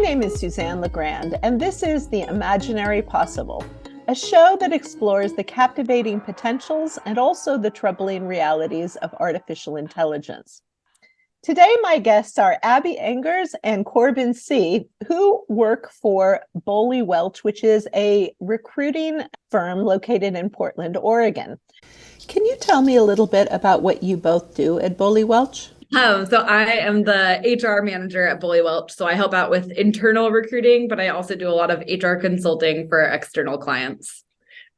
name is Suzanne LaGrande, and this is The Imaginary Possible, a show that explores the captivating potentials and also the troubling realities of artificial intelligence. Today, my guests are Abby Engers and Corbin C, who work for Boly Welch, which is a recruiting firm located in Portland, Oregon. Can you tell me a little bit about what you both do at Boly Welch? So I am the HR manager at Boly Welch. So I help out with internal recruiting, but I also do a lot of HR consulting for external clients.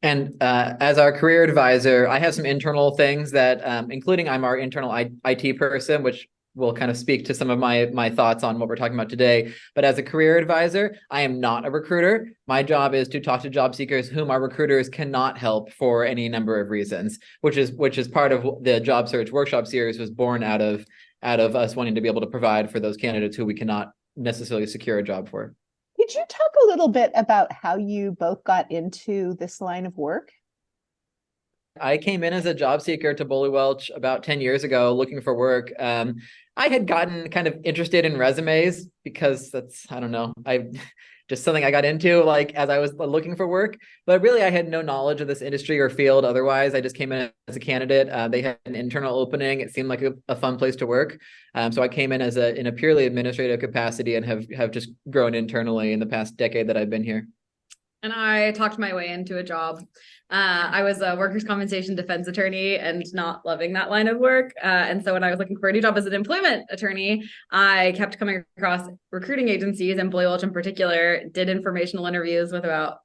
And as our career advisor, I have some internal things that, including I'm our internal IT person, which will kind of speak to some of my thoughts on what we're talking about today. But as a career advisor, I am not a recruiter. My job is to talk to job seekers whom our recruiters cannot help for any number of reasons, which is part of the job search workshop series was born out of us wanting to be able to provide for those candidates who we cannot necessarily secure a job for. Could you talk a little bit about how you both got into this line of work? I came in as a job seeker to Boly Welch about 10 years ago looking for work. I had gotten kind of interested in resumes because that's, I don't know, just something I got into like as I was looking for work, but really I had no knowledge of this industry or field. Otherwise, I just came in as a candidate. They had an internal opening. It seemed like a fun place to work. So I came in in a purely administrative capacity and have just grown internally in the past decade that I've been here. And I talked my way into a job. I was a workers' compensation defense attorney and not loving that line of work. And so when I was looking for a new job as an employment attorney, I kept coming across recruiting agencies, and Boly Welch in particular did informational interviews with about,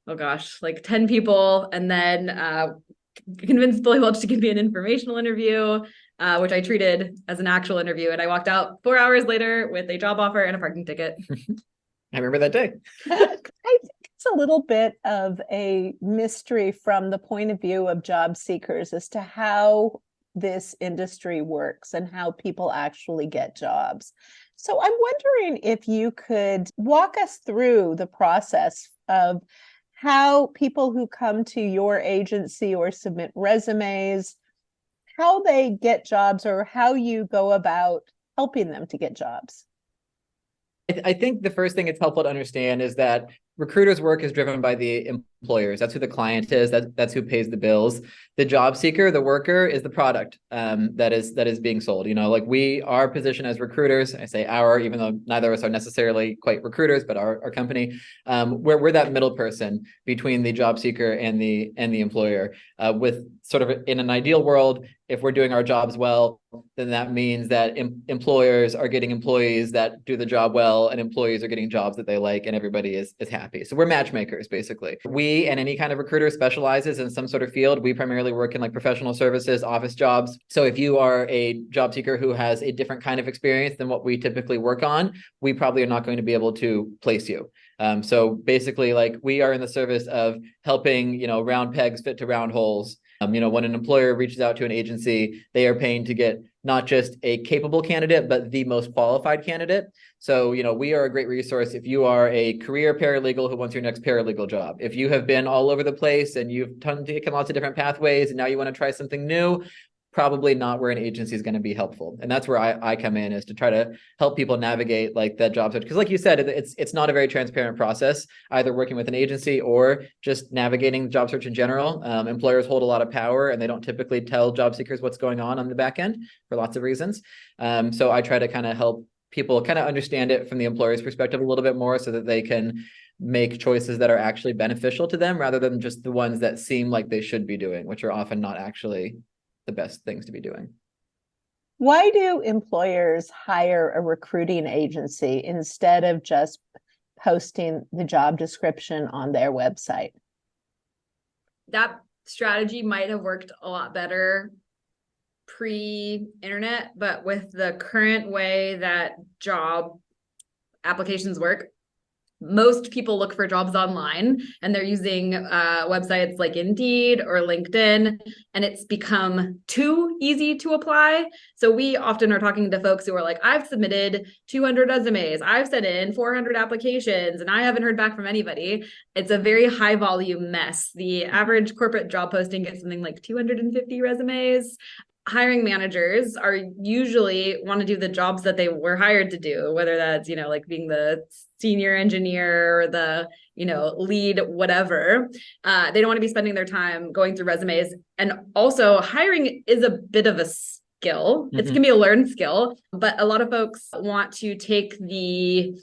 10 people. And then convinced Boly Welch to give me an informational interview, which I treated as an actual interview. And I walked out 4 hours later with a job offer and a parking ticket. I remember that day. I think it's a little bit of a mystery from the point of view of job seekers as to how this industry works and how people actually get jobs. So I'm wondering if you could walk us through the process of how people who come to your agency or submit resumes, how they get jobs or how you go about helping them to get jobs. I think the first thing it's helpful to understand is that recruiters' work is driven by the employers. That's who the client is. That's who pays the bills. The job seeker, the worker, is the product that is being sold. Like our position as recruiters, I say our, even though neither of us are necessarily quite recruiters, but our company, we're that middle person between the job seeker and the employer. With sort of in an ideal world, if we're doing our jobs well, then that means that employers are getting employees that do the job well, and employees are getting jobs that they like, and everybody is happy. So we're matchmakers, basically. We and any kind of recruiter specializes in some sort of field. We primarily work in like professional services, office jobs. So if you are a job seeker who has a different kind of experience than what we typically work on, we probably are not going to be able to place you. So basically, like we are in the service of helping, round pegs fit to round holes. When an employer reaches out to an agency, they are paying to get not just a capable candidate, but the most qualified candidate. So, we are a great resource if you are a career paralegal who wants your next paralegal job. If you have been all over the place and you've taken lots of different pathways and now you want to try something new, probably not where an agency is going to be helpful. And that's where I come in, is to try to help people navigate like that job search. Because like you said, it's not a very transparent process, either working with an agency or just navigating job search in general. Employers hold a lot of power and they don't typically tell job seekers what's going on the back end for lots of reasons. So I try to kind of help people kind of understand it from the employer's perspective a little bit more so that they can make choices that are actually beneficial to them rather than just the ones that seem like they should be doing, which are often not actually the best things to be doing. Why do employers hire a recruiting agency instead of just posting the job description on their website? That strategy might have worked a lot better pre-internet, but with the current way that job applications work, most people look for jobs online and they're using websites like Indeed or LinkedIn, and it's become too easy to apply. So we often are talking to folks who are like, I've submitted 200 resumes, I've sent in 400 applications, and I haven't heard back from anybody. It's a very high volume mess. The average corporate job posting gets something like 250 resumes. Hiring managers are usually want to do the jobs that they were hired to do, whether that's, like being the senior engineer or the, lead, whatever. They don't want to be spending their time going through resumes. And also hiring is a bit of a skill. It can be a learned skill, but a lot of folks want to take the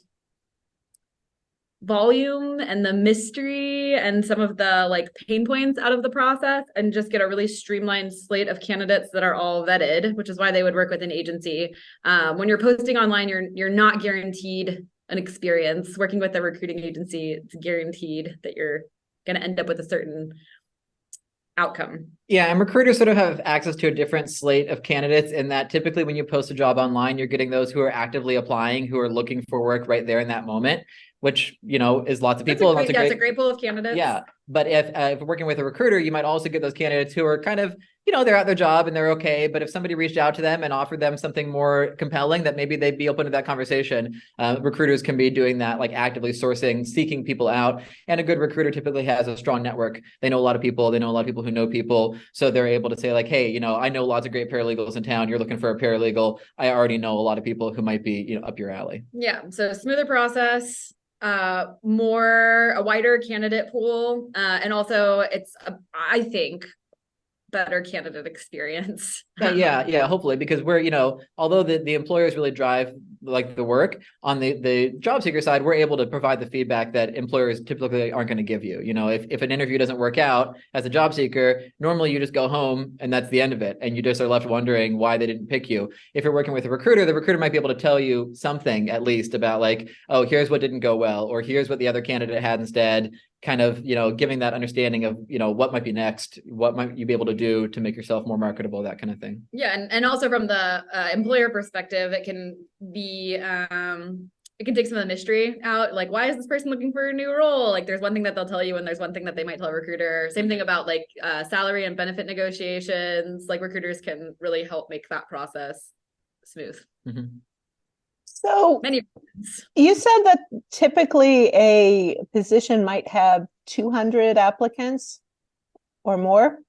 volume and the mystery and some of the like pain points out of the process and just get a really streamlined slate of candidates that are all vetted, which is why they would work with an agency. When you're posting online, you're not guaranteed an experience. Working with a recruiting agency, it's guaranteed that you're going to end up with a certain outcome. Yeah, and recruiters sort of have access to a different slate of candidates in that typically when you post a job online, you're getting those who are actively applying, who are looking for work right there in that moment, which, is lots of people. That's a great pool of candidates. Yeah. But if we're working with a recruiter, you might also get those candidates who are kind of, they're at their job and they're okay. But if somebody reached out to them and offered them something more compelling, that maybe they'd be open to that conversation. Recruiters can be doing that, like actively sourcing, seeking people out. And a good recruiter typically has a strong network. They know a lot of people. They know a lot of people who know people. So they're able to say like, hey, I know lots of great paralegals in town. You're looking for a paralegal. I already know a lot of people who might be, up your alley. Yeah. So smoother process. A wider candidate pool, and also it's I think better candidate experience. Yeah, hopefully, because we're, although the employers really drive like the work on the job seeker side, we're able to provide the feedback that employers typically aren't going to give you. If an interview doesn't work out as a job seeker, normally you just go home and that's the end of it. And you just are left wondering why they didn't pick you. If you're working with a recruiter, the recruiter might be able to tell you something at least about like, oh, here's what didn't go well, or here's what the other candidate had instead, kind of, giving that understanding of, what might be next, what might you be able to do to make yourself more marketable, that kind of thing. Yeah. And also from the employer perspective, it can be, it can take some of the mystery out. Like, why is this person looking for a new role? Like there's one thing that they'll tell you and there's one thing that they might tell a recruiter. Same thing about like salary and benefit negotiations. Like recruiters can really help make that process smooth. So many. You said that typically a position might have 200 applicants or more.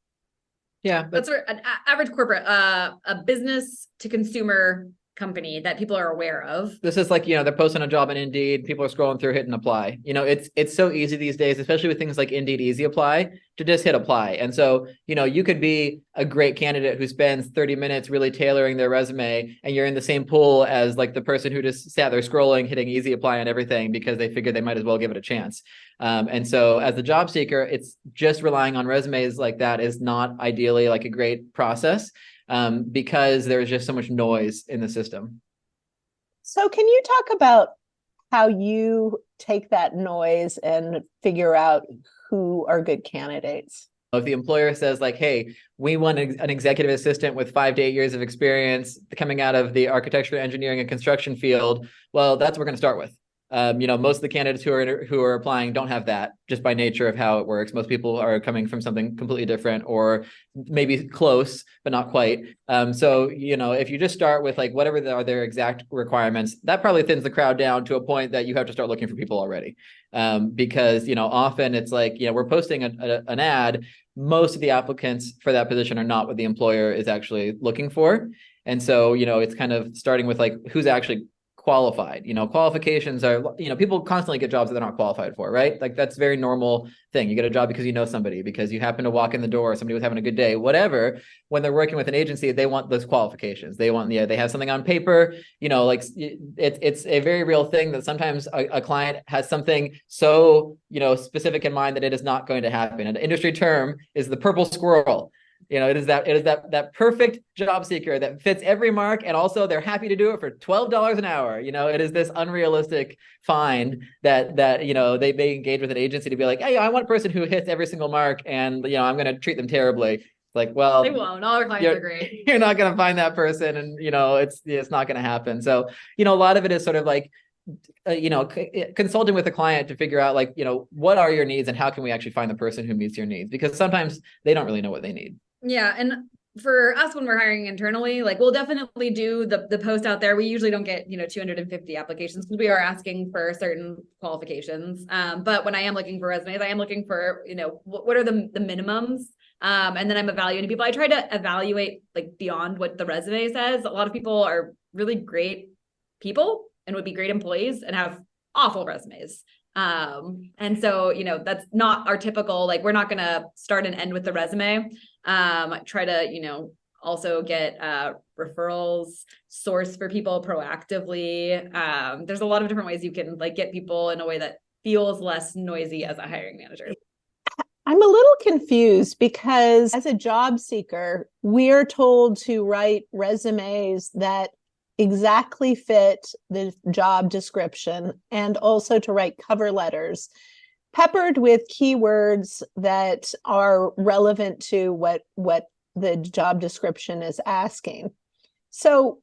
Yeah, that's an average corporate, a business to consumer company that people are aware of. This is like, they're posting a job on Indeed, people are scrolling through, hit and apply. It's so easy these days, especially with things like Indeed Easy Apply, to just hit apply. And so, you could be a great candidate who spends 30 minutes really tailoring their resume, and you're in the same pool as like the person who just sat there scrolling, hitting easy apply on everything because they figured they might as well give it a chance. And so as the job seeker, it's just relying on resumes like that is not ideally like a great process. Because there's just so much noise in the system. So can you talk about how you take that noise and figure out who are good candidates? If the employer says like, hey, we want an executive assistant with 5 to 8 years of experience coming out of the architecture, engineering, and construction field, well, that's what we're going to start with. Most of the candidates who are applying don't have that just by nature of how it works. Most people are coming from something completely different or maybe close, but not quite. So, if you just start with like whatever are their exact requirements, that probably thins the crowd down to a point that you have to start looking for people already. Because, often it's like, we're posting an ad. Most of the applicants for that position are not what the employer is actually looking for. And so, it's kind of starting with like, who's actually qualified. Qualifications are, people constantly get jobs that they're not qualified for, right? Like that's a very normal thing. You get a job because you know somebody, because you happen to walk in the door, somebody was having a good day, whatever. When they're working with an agency, they want those qualifications. They want, they have something on paper, like it's a very real thing that sometimes a client has something so, specific in mind that it is not going to happen. An industry term is the purple squirrel. It is that perfect job seeker that fits every mark, and also they're happy to do it for $12 an hour. It is this unrealistic find that they engage with an agency to be like, hey, I want a person who hits every single mark, and I'm going to treat them terribly. Like, well, they won't. All our clients are great. You're not going to find that person, and it's not going to happen. So a lot of it is sort of like consulting with a client to figure out like what are your needs and how can we actually find the person who meets your needs, because sometimes they don't really know what they need. Yeah. And for us, when we're hiring internally, like we'll definitely do the post out there. We usually don't get, 250 applications because we are asking for certain qualifications. But when I am looking for resumes, I am looking for, what are the minimums? And then I'm evaluating people. I try to evaluate like beyond what the resume says. A lot of people are really great people and would be great employees and have awful resumes. And so, you know, that's not our typical, like, we're not going to start and end with the resume. Try to, you know, also get referrals, source for people proactively. There's a lot of different ways you can like get people in a way that feels less noisy as a hiring manager. I'm a little confused because as a job seeker, we're told to write resumes that exactly fit the job description and also to write cover letters peppered with keywords that are relevant to what the job description is asking. So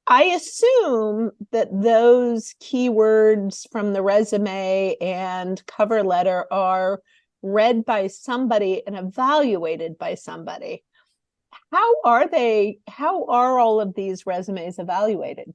I assume that those keywords from the resume and cover letter are read by somebody and evaluated by somebody. How are all of these resumes evaluated?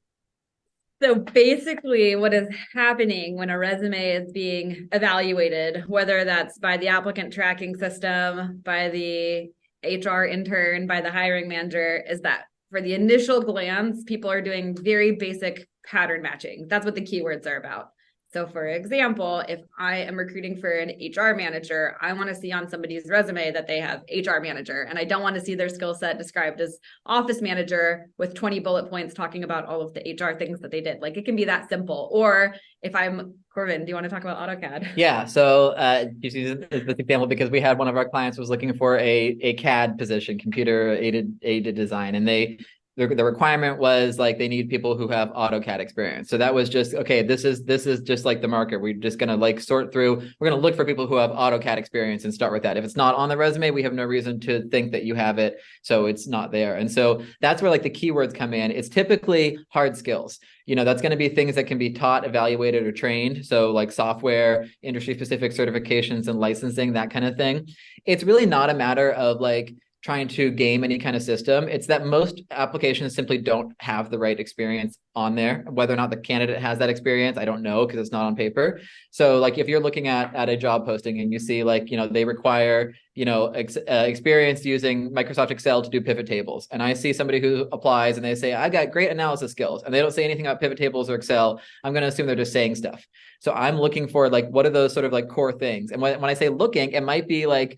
So basically what is happening when a resume is being evaluated, whether that's by the applicant tracking system, by the HR intern, by the hiring manager, is that for the initial glance, people are doing very basic pattern matching. That's what the keywords are about. So for example, if I am recruiting for an HR manager, I want to see on somebody's resume that they have HR manager, and I don't want to see their skill set described as office manager with 20 bullet points talking about all of the HR things that they did. Like, it can be that simple. Or if I'm Corbin, do you want to talk about AutoCAD? Yeah. So you see this example because we had one of our clients was looking for a CAD position, computer aided design, and the requirement was like they need people who have AutoCAD experience. So that was just, okay, this is just like the market. We're just going to like sort through, we're going to look for people who have AutoCAD experience and start with that. If it's not on the resume, we have no reason to think that you have it. So it's not there. And so that's where like the keywords come in. It's typically hard skills. You know, that's going to be things that can be taught, evaluated, or trained. So like software, industry specific certifications and licensing, that kind of thing. It's really not a matter of like trying to game any kind of system. It's that most applications simply don't have the right experience on there. Whether or not the candidate has that experience, I don't know, because it's not on paper. So like if you're looking at a job posting and you see like, you know, they require, you know, experience using Microsoft Excel to do pivot tables. And I see somebody who applies and they say, I got great analysis skills, and they don't say anything about pivot tables or Excel. I'm going to assume they're just saying stuff. So I'm looking for like, what are those sort of like core things? And when I say looking, it might be like,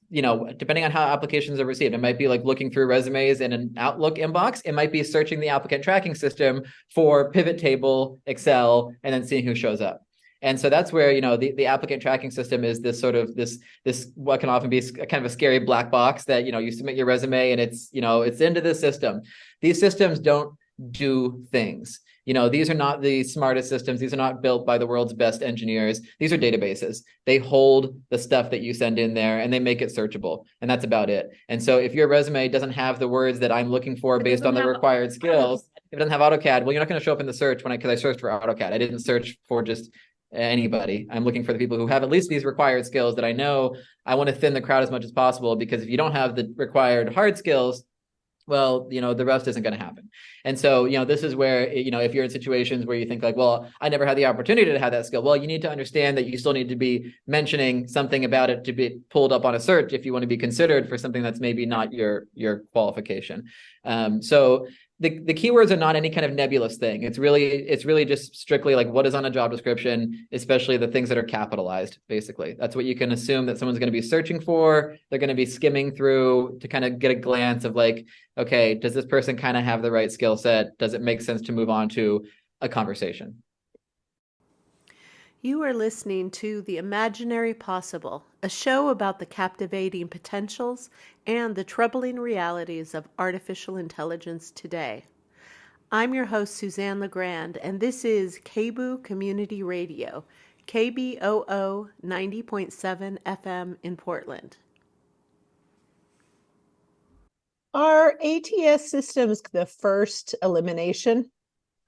you know, depending on how applications are received, it might be like looking through resumes in an Outlook inbox. It might be searching the applicant tracking system for pivot table, Excel, and then seeing who shows up. And so that's where, you know, the applicant tracking system is this sort of this what can often be kind of a scary black box that, you know, you submit your resume and it's, you know, it's into the system. These systems don't do things. You know, these are not the smartest systems. These are not built by the world's best engineers. These are databases. They hold the stuff that you send in there and they make it searchable. And that's about it. And so if your resume doesn't have the words that I'm looking for based on the required skills, if it doesn't have AutoCAD, well, you're not going to show up in the search because I searched for AutoCAD. I didn't search for just anybody. I'm looking for the people who have at least these required skills that I know. I want to thin the crowd as much as possible, because if you don't have the required hard skills, well, you know, the rest isn't going to happen. And so, you know, this is where, you know, if you're in situations where you think like, well, I never had the opportunity to have that skill. Well, you need to understand that you still need to be mentioning something about it to be pulled up on a search if you want to be considered for something that's maybe not your qualification. So the keywords are not any kind of nebulous thing. It's really just strictly like what is on a job description, especially the things that are capitalized, basically. That's what you can assume that someone's going to be searching for. They're going to be skimming through to kind of get a glance of like, okay, does this person kind of have the right skill set? Does it make sense to move on to a conversation? You are listening to The Imaginary Possible, a show about the captivating potentials and the troubling realities of artificial intelligence today. I'm your host, Suzanne LaGrande, and this is KBOO Community Radio, KBOO 90.7 FM in Portland. Are ATS systems the first elimination?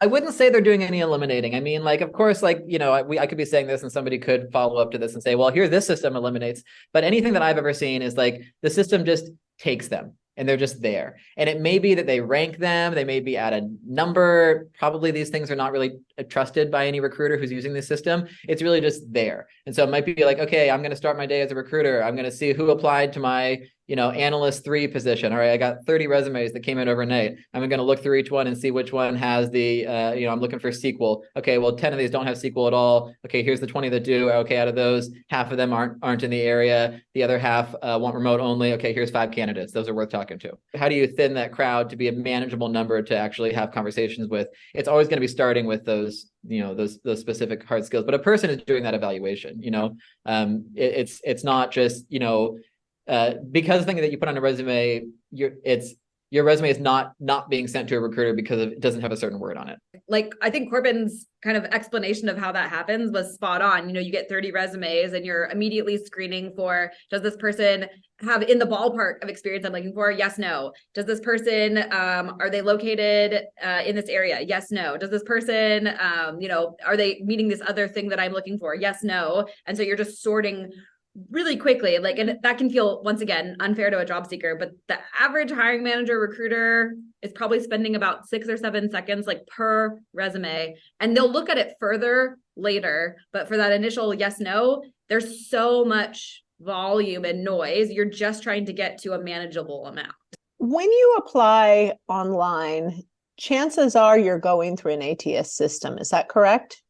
I wouldn't say they're doing any eliminating. I mean, like, of course, like, you know, I could be saying this and somebody could follow up to this and say, well, here, this system eliminates. But anything that I've ever seen is like the system just takes them and they're just there. And it may be that they rank them. They may be at a number. Probably these things are not really trusted by any recruiter who's using the system. It's really just there. And so it might be like, okay, I'm going to start my day as a recruiter. I'm going to see who applied to my, analyst 3 position. All right, I got 30 resumes that came in overnight. I'm going to look through each one and see which one has the, I'm looking for SQL. Okay, well, 10 of these don't have SQL at all. Okay, here's the 20 that do. Okay, out of those, half of them aren't in the area. The other half want remote only. Okay, here's 5 candidates. Those are worth talking to. How do you thin that crowd to be a manageable number to actually have conversations with? It's always going to be starting with those, those specific hard skills. But a person is doing that evaluation. It's not just, because the thing that you put on a resume, your resume is not being sent to a recruiter because it doesn't have a certain word on it. Like, I think Corbin's kind of explanation of how that happens was spot on. You get 30 resumes and you're immediately screening for, does this person have in the ballpark of experience I'm looking for? Yes, no. Does this person, are they located in this area? Yes, no. Does this person, are they meeting this other thing that I'm looking for? Yes, no. And so you're just sorting really quickly, and that can feel, once again, unfair to a job seeker, but the average hiring manager recruiter is probably spending about 6 or 7 seconds per resume, and they'll look at it further later. But for that initial yes, no, there's so much volume and noise. You're just trying to get to a manageable amount. When you apply online, chances are you're going through an ATS system. Is that correct?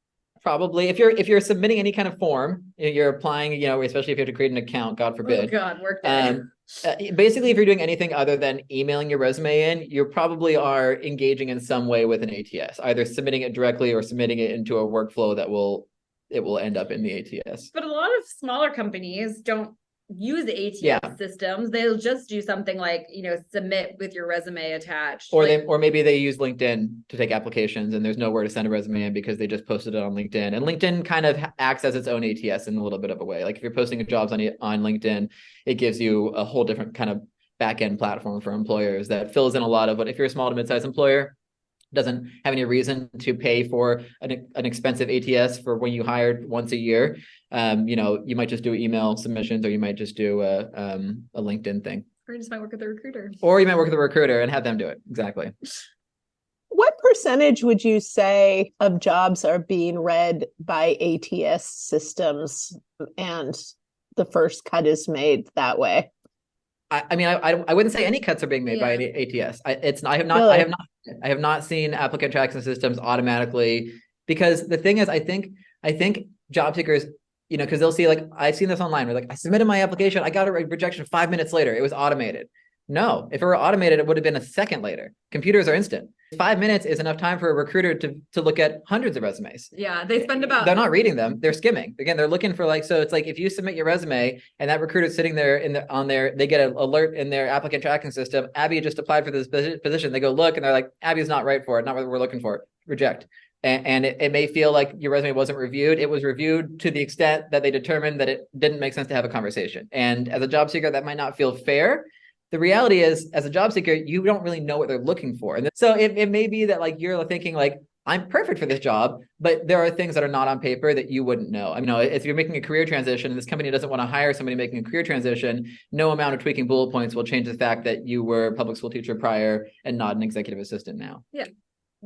Probably. If you're submitting any kind of form, you're applying, especially if you have to create an account, God forbid. Oh God, Workday. Basically, if you're doing anything other than emailing your resume in, you probably are engaging in some way with an ATS, either submitting it directly or submitting it into a workflow that will end up in the ATS. But a lot of smaller companies don't use ATS systems. They'll just do something like, submit with your resume attached. Or maybe they use LinkedIn to take applications and there's nowhere to send a resume in because they just posted it on LinkedIn. And LinkedIn kind of acts as its own ATS in a little bit of a way. Like if you're posting jobs on LinkedIn, it gives you a whole different kind of back-end platform for employers that fills in a lot of what, if you're a small to mid-sized employer, doesn't have any reason to pay for an expensive ATS for when you hired once a year. You might just do email submissions, or you might just do a LinkedIn thing. Or you just might work with a recruiter. Or you might work with a recruiter and have them do it. Exactly. What percentage would you say of jobs are being read by ATS systems and the first cut is made that way? I wouldn't say any cuts are being made by ATS. I have not seen applicant tracking systems automatically, because the thing is, I think job seekers, because they'll see, I've seen this online where I submitted my application, I got a rejection 5 minutes later, it was automated. No, if it were automated, it would have been a second later. Computers are instant. 5 minutes is enough time for a recruiter to look at hundreds of resumes. Yeah, they spend about... They're not reading them. They're skimming. Again, they're looking for so it's if you submit your resume and that recruiter's sitting there they get an alert in their applicant tracking system. Abby just applied for this position. They go look and they're like, Abby's not right for it. Not what we're looking for. Reject. And it may feel like your resume wasn't reviewed. It was reviewed to the extent that they determined that it didn't make sense to have a conversation. And as a job seeker, that might not feel fair. The reality is, as a job seeker, you don't really know what they're looking for. And so it may be that you're thinking I'm perfect for this job, but there are things that are not on paper that you wouldn't know. If you're making a career transition and this company doesn't want to hire somebody making a career transition, no amount of tweaking bullet points will change the fact that you were a public school teacher prior and not an executive assistant now. Yeah.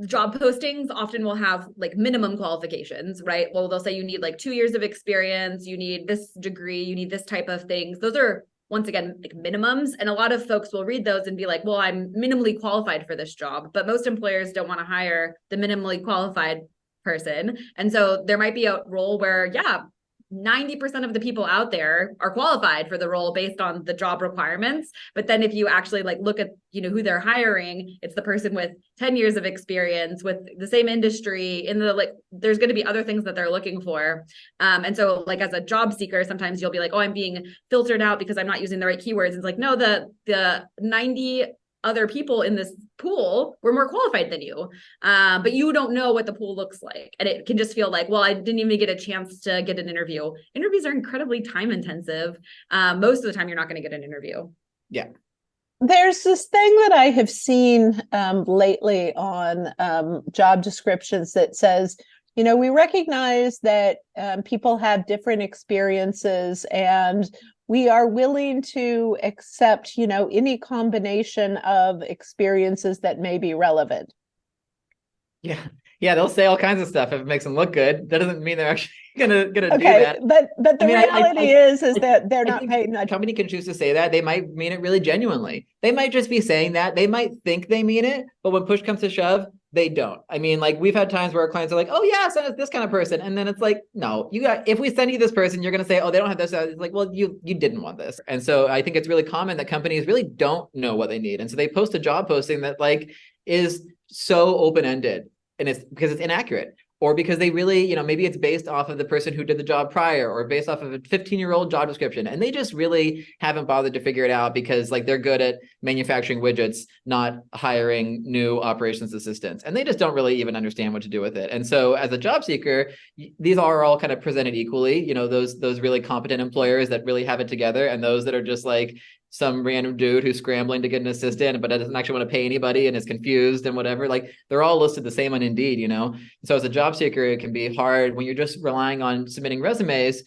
Job postings often will have minimum qualifications, right? Well, they'll say you need 2 years of experience, you need this degree, you need this type of things. Those are, once again, minimums. And a lot of folks will read those and be like, well, I'm minimally qualified for this job. But most employers don't want to hire the minimally qualified person. And so there might be a role where, 90% of the people out there are qualified for the role based on the job requirements. But then if you actually look at, who they're hiring, it's the person with 10 years of experience with the same industry there's going to be other things that they're looking for. And so as a job seeker, sometimes you'll be like, oh, I'm being filtered out because I'm not using the right keywords. It's no, the 90 other people in this pool were more qualified than you, but you don't know what the pool looks like, and it can just feel well, I didn't even get a chance to get an interview. Interviews are incredibly time intensive. Most of the time you're not going to get an interview. Yeah, there's this thing that I have seen lately on job descriptions that says, we recognize that people have different experiences and we are willing to accept, any combination of experiences that may be relevant. Yeah. Yeah, they'll say all kinds of stuff if it makes them look good. That doesn't mean they're actually gonna do Okay, that. but the I mean, reality is that they're I not think paying a much. company can choose to say that. They might mean it really genuinely. They might just be saying that. They might think they mean it, but when push comes to shove, they don't. I mean, like we've had times where our clients are like, "Oh yeah, send us this kind of person," and then it's like, "No, if we send you this person, you're gonna say, oh, they don't have this." It's like, well, you didn't want this, and so I think it's really common that companies really don't know what they need, and so they post a job posting that like is so open ended, and it's because it's inaccurate. Or because they really, maybe it's based off of the person who did the job prior or based off of a 15-year-old job description. And they just really haven't bothered to figure it out because like they're good at manufacturing widgets, not hiring new operations assistants. And they just don't really even understand what to do with it. And so as a job seeker, these are all kind of presented equally, those really competent employers that really have it together and those that are just like some random dude who's scrambling to get an assistant, but doesn't actually want to pay anybody and is confused and whatever. Like they're all listed the same on Indeed, So as a job seeker, it can be hard when you're just relying on submitting resumes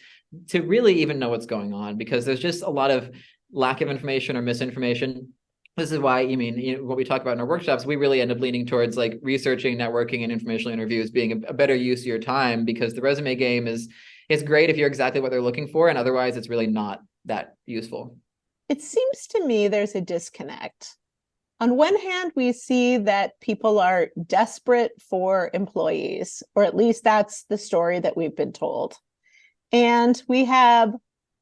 to really even know what's going on because there's just a lot of lack of information or misinformation. This is why, what we talk about in our workshops, we really end up leaning towards like researching, networking, and informational interviews being a better use of your time because the resume game is great if you're exactly what they're looking for, and otherwise it's really not that useful. It seems to me there's a disconnect. On one hand, we see that people are desperate for employees, or at least that's the story that we've been told. And we have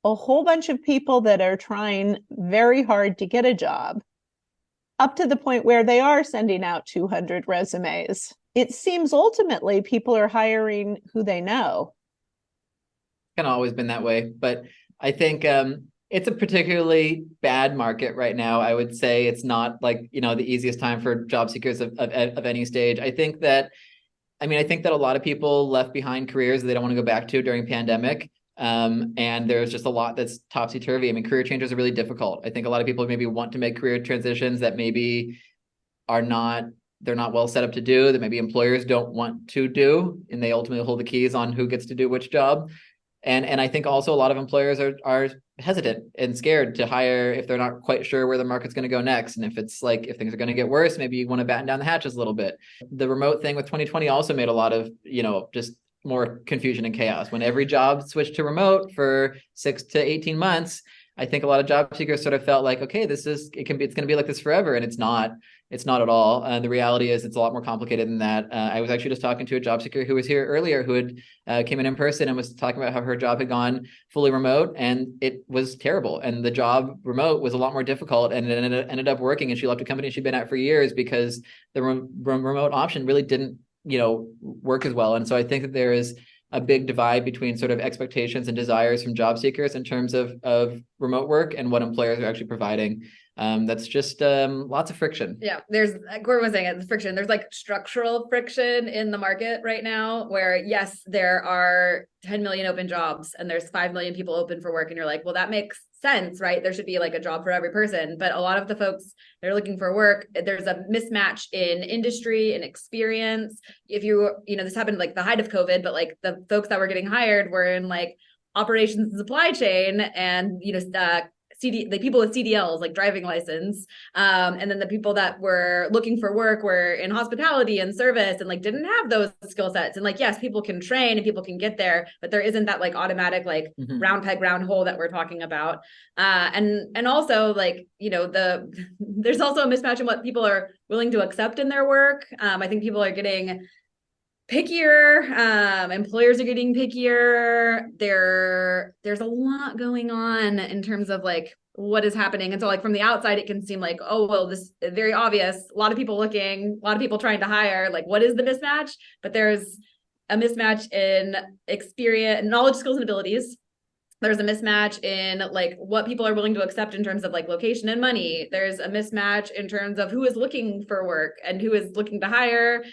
a whole bunch of people that are trying very hard to get a job, up to the point where they are sending out 200 resumes. It seems ultimately people are hiring who they know. Kind of always been that way, but I think it's a particularly bad market right now. I would say it's not like, the easiest time for job seekers of any stage. I think that a lot of people left behind careers that they don't want to go back to during pandemic. And there's just a lot that's topsy-turvy. Career changes are really difficult. I think a lot of people maybe want to make career transitions that maybe they're not well set up to do, that maybe employers don't want to do, and they ultimately hold the keys on who gets to do which job. And I think also a lot of employers are hesitant and scared to hire if they're not quite sure where the market's going to go next. And if it's like, if things are going to get worse, maybe you want to batten down the hatches a little bit. The remote thing with 2020 also made a lot of, just more confusion and chaos. When every job switched to remote for 6 to 18 months, I think a lot of job seekers sort of felt like, okay, it's going to be like this forever. And it's not at all. The reality is it's a lot more complicated than that. I was actually just talking to a job seeker who was here earlier, who had came in person and was talking about how her job had gone fully remote and it was terrible. And the job remote was a lot more difficult and it ended up working. And she left a company she'd been at for years because the remote option really didn't, work as well. And so I think that there is a big divide between sort of expectations and desires from job seekers in terms of remote work and what employers are actually providing. That's just lots of friction. Yeah, there's, Corbin was saying it, the friction. There's like structural friction in the market right now where, yes, there are 10 million open jobs and there's 5 million people open for work. And you're like, well, that makes sense, right? There should be like a job for every person. But a lot of the folks that are looking for work, there's a mismatch in industry and experience. If this happened like the height of COVID, but like the folks that were getting hired were in like operations and supply chain and, the people with CDLs, like driving license. And then the people that were looking for work were in hospitality and service and like didn't have those skill sets. And like, yes, people can train and people can get there, but there isn't that like automatic, like round peg, round hole that we're talking about. And also like, there's also a mismatch in what people are willing to accept in their work. I think people are getting pickier, employers are getting pickier. There's a lot going on in terms of like what is happening. And so like from the outside, it can seem like, oh, well, this is very obvious. A lot of people looking, a lot of people trying to hire, like what is the mismatch? But there's a mismatch in experience, knowledge, skills, and abilities. There's a mismatch in like what people are willing to accept in terms of like location and money. There's a mismatch in terms of who is looking for work and who is looking to hire.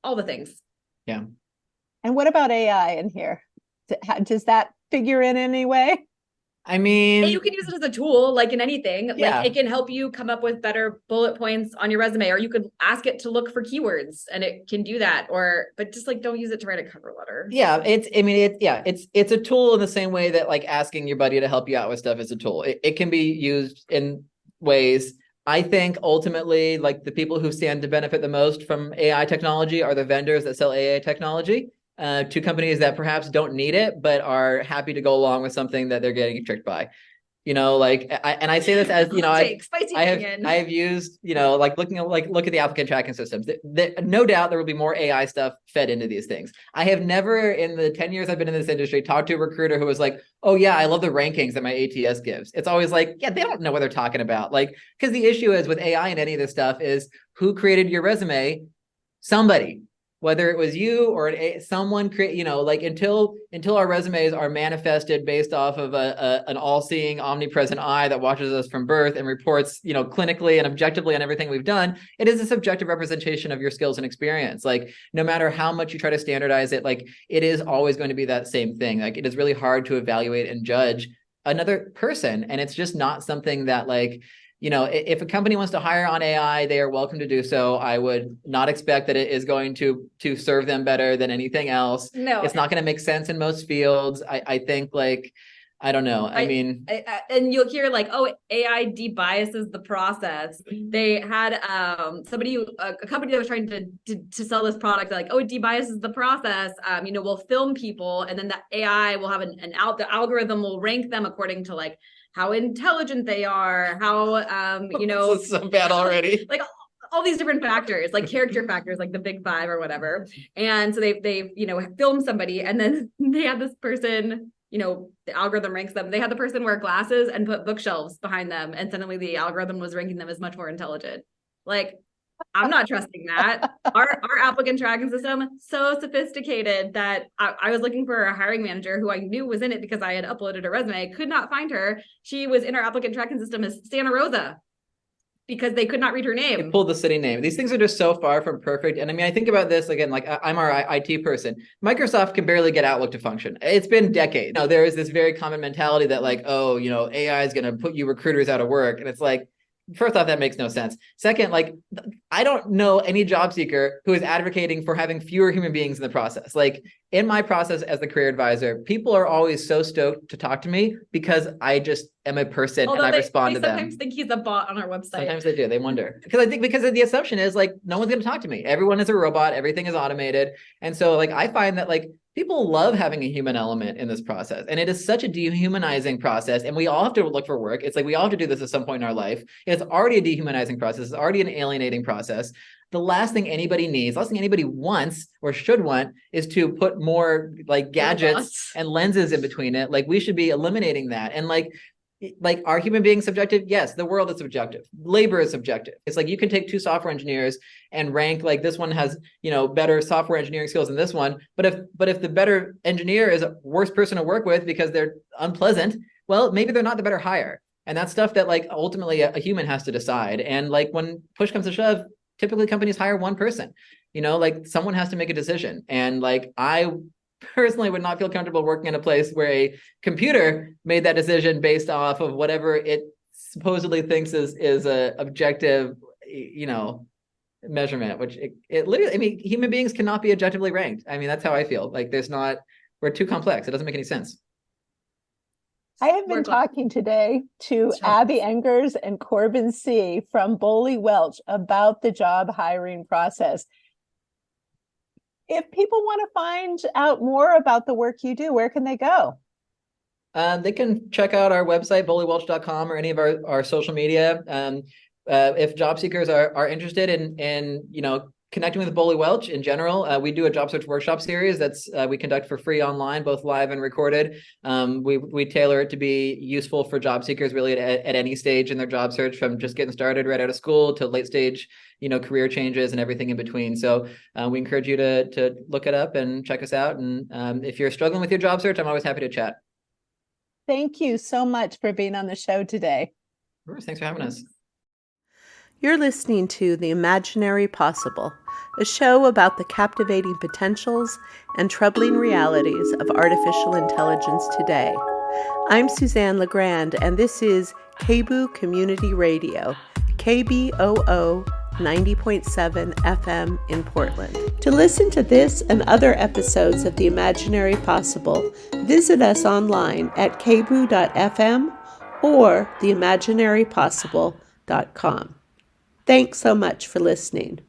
All the things. Yeah. And what about AI in here? Does that figure in any way? You can use it as a tool, like in anything. Yeah. Like it can help you come up with better bullet points on your resume, or you could ask it to look for keywords and it can do that. But just like don't use it to write a cover letter. Yeah, it's a tool in the same way that like asking your buddy to help you out with stuff is a tool. It can be used in ways I think ultimately, like the people who stand to benefit the most from AI technology are the vendors that sell AI technology to companies that perhaps don't need it, but are happy to go along with something that they're getting tricked by. Like I say this as Spicy I opinion. have used like look at the applicant tracking systems. No doubt there will be more AI stuff fed into these things. I have never in the 10 years I've been in this industry talked to a recruiter who was like, oh yeah, I love the rankings that my ATS gives. It's always like, yeah, they don't know what they're talking about. Like, because the issue is with AI and any of this stuff is who created your resume? Somebody, whether it was you or someone create, like until our resumes are manifested based off of an all-seeing omnipresent eye that watches us from birth and reports, clinically and objectively on everything we've done, it is a subjective representation of your skills and experience. Like no matter how much you try to standardize it, like it is always going to be that same thing. Like it is really hard to evaluate and judge another person. And it's just not something that if a company wants to hire on AI, they are welcome to do so. I would not expect that it is going to serve them better than anything else. No, it's not going to make sense in most fields. I think I don't know. And you'll hear like, oh, AI debiases the process. They had a company that was trying to sell this product, like, oh, it debiases the process. We'll film people, and then the AI will have the algorithm will rank them according to like how intelligent they are, how this is so bad already. Like all these different factors, like character factors, like the big five or whatever. And so they filmed somebody, and then they had this person, the algorithm ranks them. They had the person wear glasses and put bookshelves behind them, and suddenly the algorithm was ranking them as much more intelligent. Like, I'm not trusting that. Our applicant tracking system, so sophisticated that I was looking for a hiring manager who I knew was in it because I had uploaded a resume. Could not find her. She was in our applicant tracking system as Santa Rosa because they could not read her name. It pulled the city name. These things are just so far from perfect. And I think about this again, like I'm our IT person. Microsoft can barely get Outlook to function. It's been decades. There is this very common mentality that like, oh, AI is going to put you recruiters out of work. And it's like, first off, that makes no sense. Second, like, I don't know any job seeker who is advocating for having fewer human beings in the process. Like in my process as the career advisor, people are always so stoked to talk to me because I just am a person. Although and I respond to them. Sometimes think he's a bot on our website. Sometimes they do. They wonder. Because the assumption is like, no one's going to talk to me. Everyone is a robot. Everything is automated. And so like, I find that like, people love having a human element in this process. And it is such a dehumanizing process. And we all have to look for work. It's like we all have to do this at some point in our life. It's already a dehumanizing process. It's already an alienating process. The last thing anybody needs, last thing anybody wants or should want is to put more like gadgets robots and lenses in between it. Like we should be eliminating that. And like are human beings subjective? Yes, the world is subjective. Labor is subjective. It's like you can take two software engineers and rank like this one has, better software engineering skills than this one. But if the better engineer is a worse person to work with because they're unpleasant, well, maybe they're not the better hire. And that's stuff that like ultimately a human has to decide. And like when push comes to shove, typically companies hire one person, like someone has to make a decision. And like I personally would not feel comfortable working in a place where a computer made that decision based off of whatever it supposedly thinks is a objective, measurement, which it literally, human beings cannot be objectively ranked. That's how I feel. Like we're too complex. It doesn't make any sense. I have been talking today to Abby Engers and Corbin C from Boly Welch about the job hiring process. If people want to find out more about the work you do, where can they go? They can check out our website, bolywelch.com, or any of our social media. If job seekers are interested in connecting with Boly Welch in general, we do a job search workshop series that's we conduct for free online, both live and recorded. We tailor it to be useful for job seekers really at any stage in their job search, from just getting started right out of school to late stage, career changes and everything in between. So we encourage you to look it up and check us out. And if you're struggling with your job search, I'm always happy to chat. Thank you so much for being on the show today. Of course, thanks for having us. You're listening to The Imaginary Possible, a show about the captivating potentials and troubling realities of artificial intelligence today. I'm Suzanne LaGrande, and this is KBOO Community Radio, KBOO 90.7 FM in Portland. To listen to this and other episodes of The Imaginary Possible, visit us online at kboo.fm or theimaginarypossible.com. Thanks so much for listening.